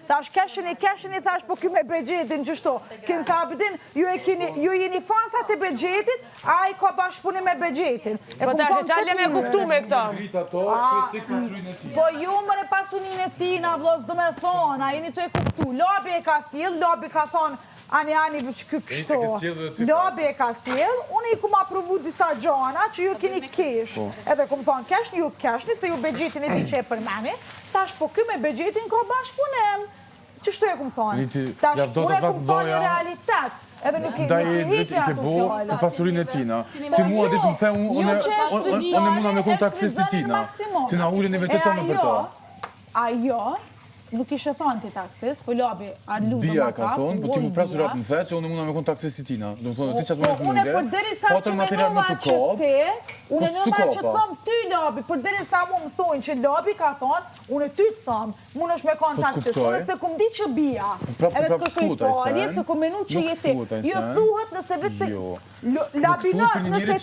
Thash keshini, thash po ky me begjetin qështu. Kim Sabidin, ju jeni fansat e begjetit, a i ka bashkëpunim me begjetin. Po tash e qalë me kuptu me këto. Po ju më në pasunin e tina, vlos, do me thonë, a jeni të e kuptu. Labi e ka sjell, Labi ka thonë, ani kështu. Labi e ka sjell, unë i kum aprovu disa gjana që ju keni kesh. Edhe kum thonë, keshni ju keshni, se ju begjetin e di që e përmeni. Tash, po ky me begjetin ka bashkëpunim. Qështu e kum thonë? Tash, unë e kum thonë një realitet. Edhe nuk e hiqe ato fjallë. Në pasurin e tina. Ti mua ditë më the, unë muna me konë taksist e tina. Ti na ullin e vetë tonë për to. Ajo, nuk ishe thonë ti taksist, po Labi a ludo Bia ka thonë, po ti mu prapë zërat më the që unë muna me konë taksist e tina. Do më thonë, ti që atë më Unë për deri sa që me nëma që te, unë nëma që të thomë ty Labi, për deri sa mu më thonë që Labi ka thonë, unë ty të thomë, mund është me konë taksist, unë se kum di që Bia, edhe të kërkoj falje, se kum menu që jeti, jo thuhet nëse vetë se Labinat, nëse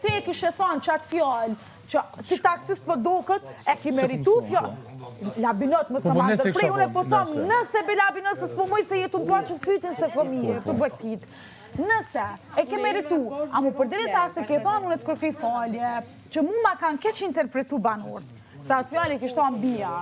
ti e kishe thonë qatë fjallë, si taksist për dokët, e ki meritu fjallë. Labinot, më së marë të prej, unë e po thomë, nëse be Labinot, së s'po moj se jetu në planë që fytin se komije, të bërtit. Nëse, e ke meritu, a mu përderi sa se ke thonë, unë e të kërkej falje, që mu ma kanë keq interpretu banorët. Sa atë fjallë i kishton Bia.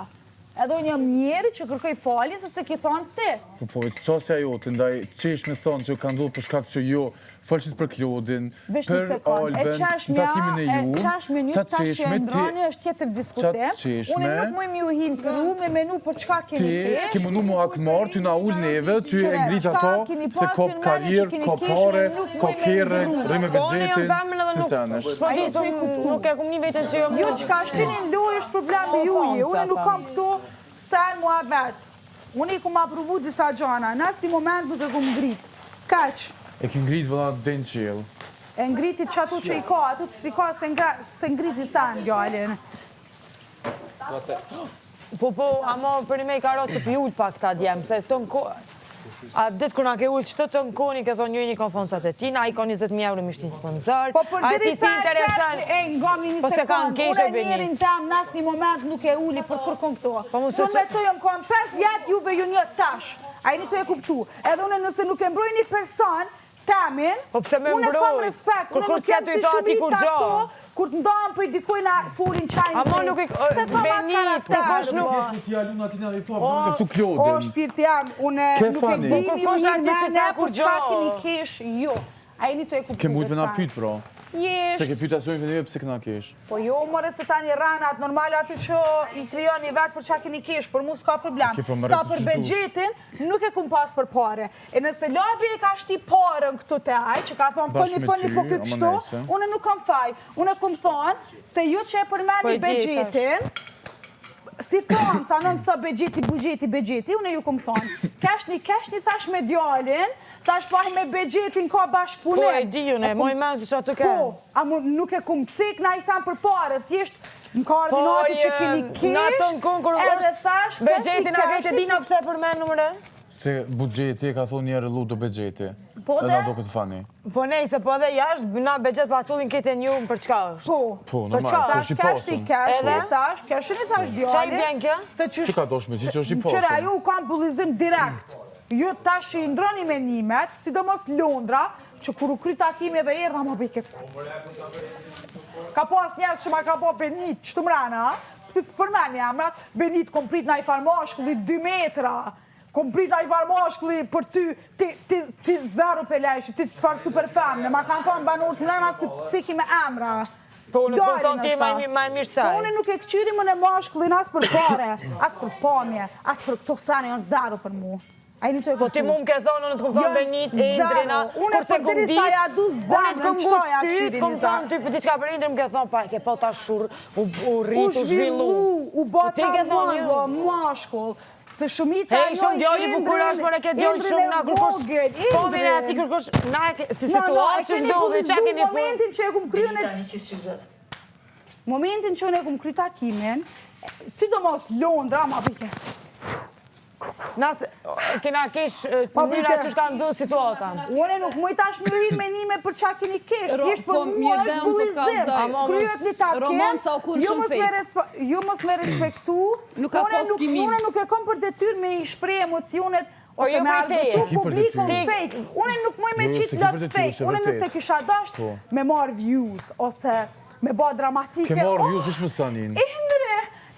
Edhe unë jam njeri që kërkoj falje se se ki thonë ti. Po, qasja jo, të ndaj qeshme stonë që ka ndodhë për shkak që jo fërshit për Klodin, për Alben, në takimin e ju, qashme një tash që ndrani është tjetër diskutim, unë nuk mujmë ju hinë të ru me menu për qka keni kesh. Ti, ke mënu mu akmar, ty na ullë neve, ty e ngrit ato, se kop karir, kop pare, kop herë, rime budgetin, si se anësh. Nuk e kum një vetën që jo më. Ju qka shtinin loj është problemi juje, unë nuk kam këtu sen mua vetë. Unë i kum aprovu disa gjana, në asti moment nuk e kum ngrit. Kaq. E ki ngrit vëlla den qelë. E ngritit që ato që i ka, ato që si ka se ngriti sen, gjallin. Po, ama për një me i ka rotë që pi ullë pak ta djemë, se të në kohë, a ditë kër nga ke ullë qëtë të në kohë, ke thonë një ka fonsat e tina, a i ka 20.000 euro mishtin sponsor, po për diri sa e ngami një sekund, unë njerin tam në asë një moment nuk e ulli për kërkon këto. Unë me të jëmë kam 5 vjetë, juve ju një tash, a i një të e kuptu, edhe unë nëse nuk e mbroj një person, temin, unë e kam respekt, unë nuk jem si shumica këto, kur të ndonë për i dikuj na furin qajnë zi. Amo nuk se kam atë karakter. Nuk është një tja luna tina dhe i forë, nuk është të Klodin. O, shpirt jam, unë nuk e dimi ju një mene, për qka keni kesh, jo. A i një të e kuptu. Ke mujtë me na pytë, pro. Jesh. Se ke pytë asojnë vëndive pëse këna kesh. Po jo, more se ta një ranat, normal ati që i kryon një vetë për qa keni kesh, për mu s'ka problem. Sa për begjetin, nuk e kum pas për pare. E nëse Labi e ka shti parën këtu te aj, që ka thonë fëni po këtë kështu, unë nuk kam faj. Unë e kum thonë se ju që e përmeni begjetin, si thonë, sa non sto begjeti, unë ju kum thonë. Keshni thash me djallin, thash pahi me begjetin ka bashkëpunim. Po e di june, moj menë që të ke. Po, a nuk e kum cik na i sam për pare, thjesht në koordinati që keni kesh, edhe thash, begjetin a kete dina pëse për menë nëmëre? Se bugjeti e ka thonë njerë lu do begjeti. Po dhe? Edhe do këtë fani. Po nej, se po dhe jashtë, na begjet pacullin kete njën për qka është? Po, normal, se është i pasën. Keshni thash djali. Qa i bjen kjo? Që ka dosh me që është i pasën? Qëra, ju kam bullizim direkt. Ju tash i ndroni me nimet, sidomos Londra, që kur u kry takimi dhe erë, ma bëj këtë. Ka pas njerës që ma ka po Benit, qëtë mrena, s'pi përmeni emrat, Benit kom prit na i farmashkulli 2 metra, kom prit na i farmashkulli për ty zero pelejshi, ty qëfar super femne, ma kanë thonë banur të mrena s'pi ciki me emra. Po unë po thonë ti ma e mirë saj. Po unë nuk e këqyri më në mashkullin as për pare, as për pamje, as për këto sani janë zero për mu. Po ti mu më ke thonë, unë të këmë thonë Benit, Indrina, kurse këmë dit, unë të këmë gustit, këmë thonë ty për ti qka për Indrin, më ke thonë, pa, ke po ta shur, u rrit, u zhvillu. U bota mëllë, mashkull, se shumica njoj Indrin e vogët, po vene ati kërkosh, si situatë që shdo dhe që keni po. Momentin që e këmë kryu momentin që e këmë kryu takimin, sidomos Londra, ma bëjke, Nasë kena kesh mënyra që shka ndë situatën. Unë nuk mëjt ashtë mërin menime për qa keni kesh, kishë për mua është bullizim. Kryet një taket, ju mos me respektu, une nuk e kom për detyr me i shprej emocionet ose me ardhësu publikon fake. Une nuk mëj me qitë lot fake, une nëse kisha dasht me marrë views ose me ba dramatike. Ke marrë views ishë më stanin?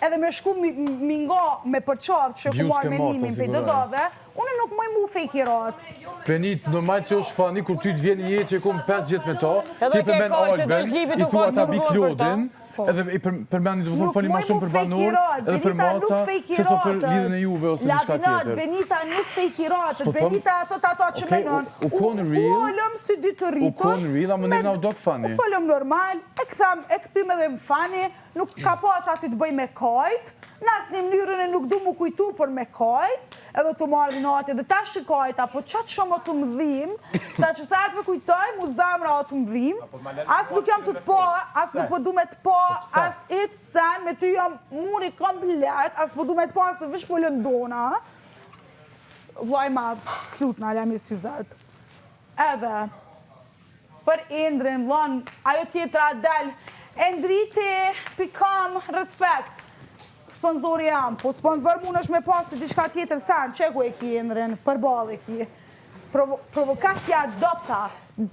Edhe me shku mingo me përqavë që ku marrë menimin për dëgave, unë nuk mëj mu fake i ratë. Penit, normal që është fani, kur ty të vjen një që e kom 5 vjetë me ta, ti përmen Albin, i thua ta bi Klodin, edhe i përmeni të fani ma shumë për Banur, edhe për Maca, se so për lidhën e Juve ose në shka tjetër. Benita nuk fake i ratë, Benita ato që menon, u folëm si dy të rritur, u konë real, a më nërna u do këfani. U folëm normal, e këthim edhe më fani, nuk ka pas ati të bëj me kajt, nësë një mënyrën e nuk du mu kujtu për me kajt, edhe të marrë vinati, dhe ta shikajt, apo qatë shumë o të më dhim, sa që sa për kujtoj, mu zamra o të më dhim, asë nuk jam të të po, asë nuk po du me të po, asë i të sen, me ty jam muri komplet, asë po du me të po, asë vish po lëndona, vaj madhë, klut në alem i syzet. Edhe, për Indrin, lën, ajo tjetra del, Endriti, pikam, respekt. Sponzori jam, po sponsor mund është me pasi diçka tjetër sen, që ku e ki Indrin, përbal e ki. Provokacja adopta,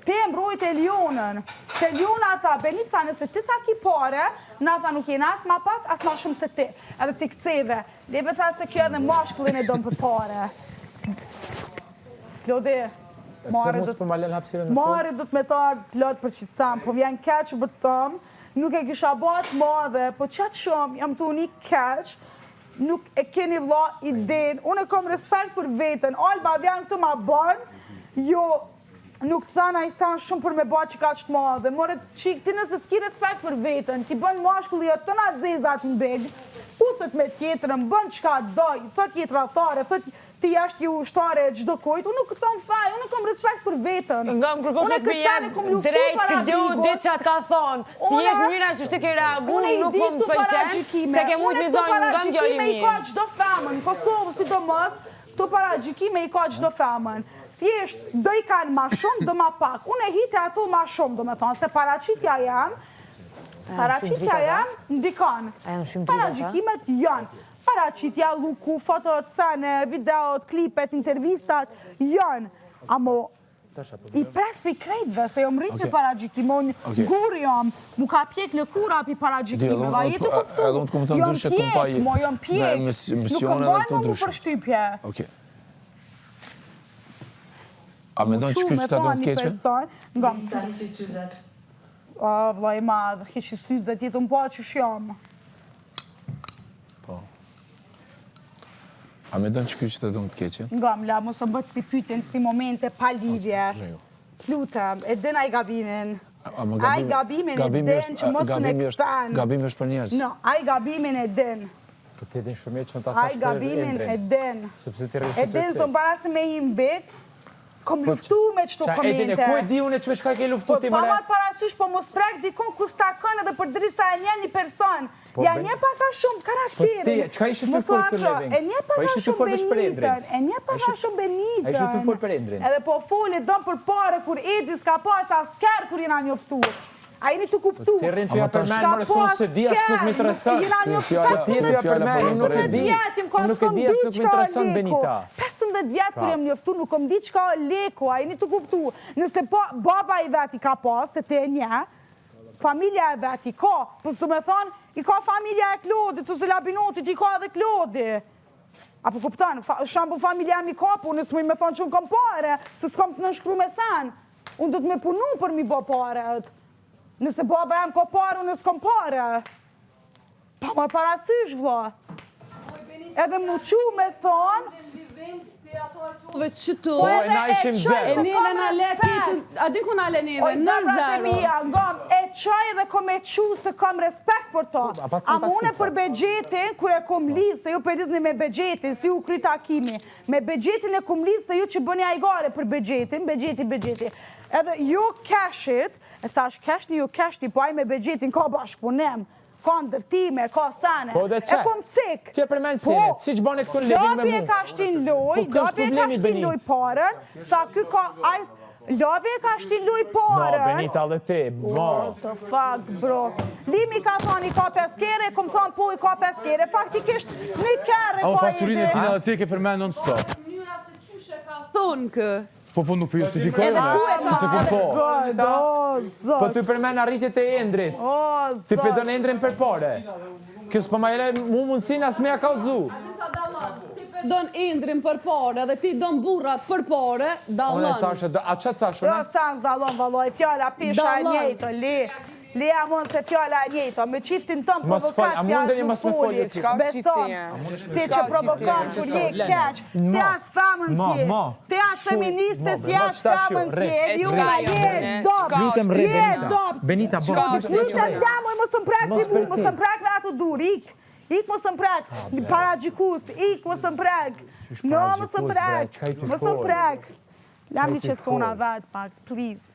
te mbrojt e Lionën, se Liona tha, Benit tha, nëse ti tha ki pare, na tha nuk jena as ma pak, as ma shumë se ti, edhe ti këceve. Lebe tha se kjo edhe mashkullin e dom për pare. Klodi, Mare do të me tarë Klod për qitësam, po vjen keq për të thëmë, nuk e kisha bat madhe, po qatë shumë jam të unik keq, nuk e keni vla idejnë, unë e kom respekt për vetën, Alba vjen këtë ma banë, jo nuk të thana i sanë shumë për me bat që ka qëtë madhe, more qik ti nëse s'ki respekt për vetën, ti bën mashkulli jo të nga zezat në begë, putët me tjetërën, bën qka doj, thët tjetër altare, thët ti jashtë ju ushtare gjdo kojt, unë nuk kom faj, unë kom respekt për vetën. Nga më kërkosh nuk me jenë drejt këgjo ditë që atë ka thonë. Ti jeshtë mënyra që shtë ke reagu, nuk kom të pëlqen, se ke mujtë mi zonë nga më gjojë i ka gjdo femën, Kosovë si do mësë, të para gjikime i ka gjdo femën. Thjesht, do i kanë ma shumë, do ma pak. Unë e hite ato ma shumë, do me thonë, se paraqitja jam, ndikon. Paragjikimet janë. Paraqitja, luku, fotot, sene, videot, klipet, intervistat, janë. Amo, i pres për i krejtve, se jom rrit me paragjikimon, gurë jom, mu ka pjek lëkura për paragjikime, va jetu këptu, jom pjek, mo jom pjek, nuk këmbojnë mu për shtypje. A me dojnë që këtë qëta do të keqe? Nga më të hishi syzet. O, vlaj madhë, hishi syzet, jetë më po që shjom. Po. A me dojnë që këtë qëta do të keqe? Nga më la, mos më bëtë si pytjen, si momente pa lidhje. Lutëm, e din a i gabimin. A i gabimin e din që mos në këtan. Gabimi është për njerës? No, a i gabimin e din. Këtë din shumit që në ta A i gabimin e din. E din, së më parasi me him bit, kom luftu me qëto komente. Edine, ku e di unë që me shka ke luftu ti më le? Pa matë parasysh, po mos prek dikon ku sta kënë edhe për drisa e një person. Ja një paka shumë karakterin. Po ti, qka ishtë të folë të Levin? E një paka shumë Benitën. E një paka shumë Benitën. A ishtë të folë për Endrin? Edhe po folë dëmë për pare, kur Edi s'ka pas asker kur jena njoftu. A jeni të kuptu. Ti rrinë të ja përmenë, më rësonë se di asë nuk mi të rësën. Ti e të ja përmenë, nuk e di. Nuk e di asë nuk mi të rësën Benita. 15 vjetë kur jem njoftu, nuk kom di qka leko, a jeni të kuptu. Nëse baba i veti ka pas, se te e një, familja e veti ka, përës të me thonë, i ka familja e Klodit, të Zelabinotit, i ka edhe Klodi. Apo kuptanë, shambu familja mi ka, po nësë me thonë që unë kom pare, se s'kom të nëshkru me sen. Unë do të me punu për mi bo paret. Nëse baba jam ka pare, unë s'kom pare. Pa më parasysh, vla. Edhe mu qu me thonë, Po e na ishim zero. E neve në lekit, a di ku në ale neve, në zero. E qaj dhe kom e qu se kom respekt për to. A mune për begjetin, kër e kom lidhë, se ju për lidhë me begjetin, si u kryta akimi. Me begjetin e kom lidhë, se ju që bëni ajgare për begjetin, begjeti. Edhe ju keshit, e thash keshni, ju keshni, po aj me begjetin ka bashkëpunem. ka ndërtime, ka sene. Po dhe E kom cik. Ti e përmend senet, si që bane këtë living me Labi e mu. ka shtin loj, Labi e ka shtin loj parën, sa ky ka... Labi e ka shtin loj parën. No, Benita dhe ti, What the fuck, bro. Limi ka thoni ka 5 kere, kom thonë po i ka 5 kere, faktikisht një kere Amo ka pasurinë e tina dhe ti ke përmend non-stop. Mënyra se qyshe ka thonë kë. Po nuk për justifikoj me, që se kom po. Po ty përmen arritjet e Endrit. Ti pedon Endrin për pare. Kësë për ma jele mu mundësin as me a ka udzu. Ti pedon Endrin për pare dhe ti don burrat për pare, dallon. Unë e thashe, a që të thashe? Jo, sans dallon, valoj, fjalla pisha e njejto, Lea mund se fjalla e njejto, me qiftin tëm provokacja as nuk foli. Beson, ti që provokon kur je keq, ti as famën si, ti as feministës si as famën si, juna je dop, je dop. Benita, Lutem damoj, mos më prek ti mu, mos më prek me ato dur, ik mos më prek, para gjikus, ik mos më prek, no mos më prek, mos më prek. Lam një qësona vet pak, please.